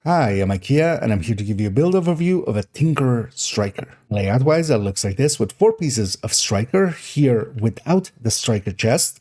Hi, I'm Ikea, and I'm here to give you a build overview of a Tinkerer Striker. Layout-wise, it looks like this, with 4 pieces of Striker, here without the Striker chest.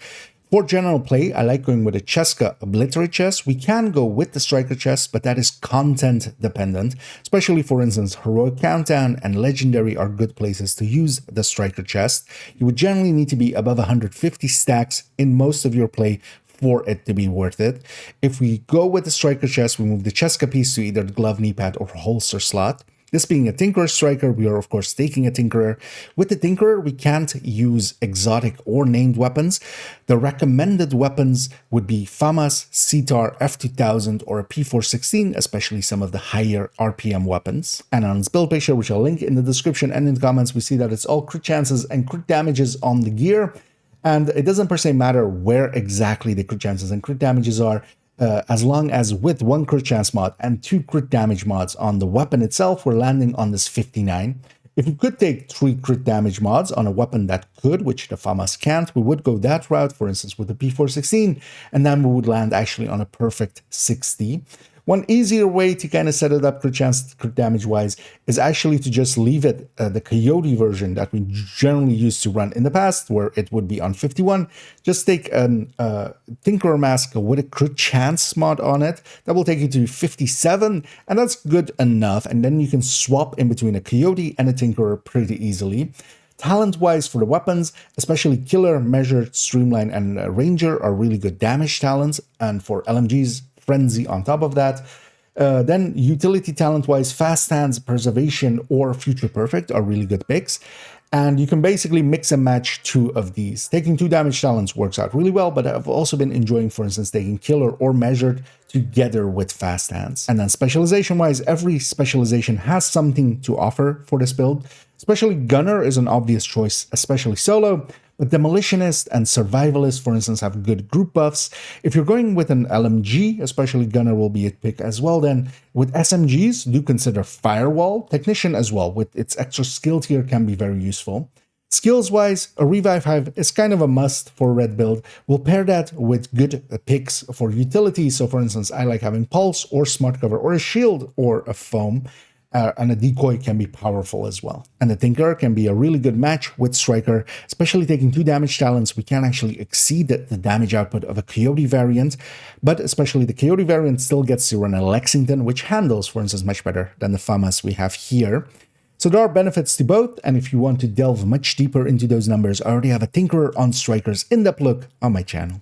For general play, I like going with a Cheska Obliterate chest. We can go with the Striker chest, but that is content dependent, especially for instance, Heroic Countdown and Legendary are good places to use the Striker chest. You would generally need to be above 150 stacks in most of your play for it to be worth it. If we go with the Striker chest, we move the Cheska piece to either the glove, knee pad, or holster slot. This being a Tinkerer Striker, we are of course taking a Tinkerer. With the Tinkerer, we can't use exotic or named weapons. The recommended weapons would be FAMAS, CTAR, F2000, or a P416, especially some of the higher RPM weapons. And on its build picture, which I'll link in the description and in the comments, we see that it's all crit chances and crit damages on the gear. And it doesn't per se matter where exactly the crit chances and crit damages are, as long as with 1 crit chance mod and 2 crit damage mods on the weapon itself, we're landing on this 59. If we could take 3 crit damage mods on a weapon that could, which the FAMAS can't, we would go that route, for instance, with the P416, and then we would land actually on a perfect 60. One easier way to kind of set it up crit chance, crit damage wise is actually to just leave it the Coyote version that we generally used to run in the past, where it would be on 51. Just take a Tinkerer Mask with a crit chance mod on it. That will take you to 57, and that's good enough. And then you can swap in between a Coyote and a Tinkerer pretty easily. Talent-wise for the weapons, especially Killer, Measured, Streamline, and Ranger are really good damage talents. And for LMGs, Frenzy on top of that. Then utility talent-wise, Fast Hands, Preservation, or Future Perfect are really good picks. And you can basically mix and match 2 of these. Taking 2 damage talents works out really well, but I've also been enjoying, for instance, taking Killer or Measured together with Fast Hands. And then specialization-wise, every specialization has something to offer for this build. Especially Gunner is an obvious choice, especially solo. But Demolitionist and Survivalist, for instance, have good group buffs. If you're going with an LMG, especially Gunner will be a pick as well then. With SMGs, do consider Firewall. Technician as well, with its extra skill tier, can be very useful. Skills-wise, a Revive Hive is kind of a must for red build. We'll pair that with good picks for utility. So for instance, I like having Pulse or Smart Cover or a Shield or a Foam. And a Decoy can be powerful as well. And the Tinkerer can be a really good match with Striker, especially taking 2 damage talents. We can actually exceed the damage output of a Coyote variant, but especially the Coyote variant still gets to run a Lexington, which handles, for instance, much better than the FAMAS we have here. So there are benefits to both, and if you want to delve much deeper into those numbers, I already have a Tinkerer on Strikers in-depth look on my channel.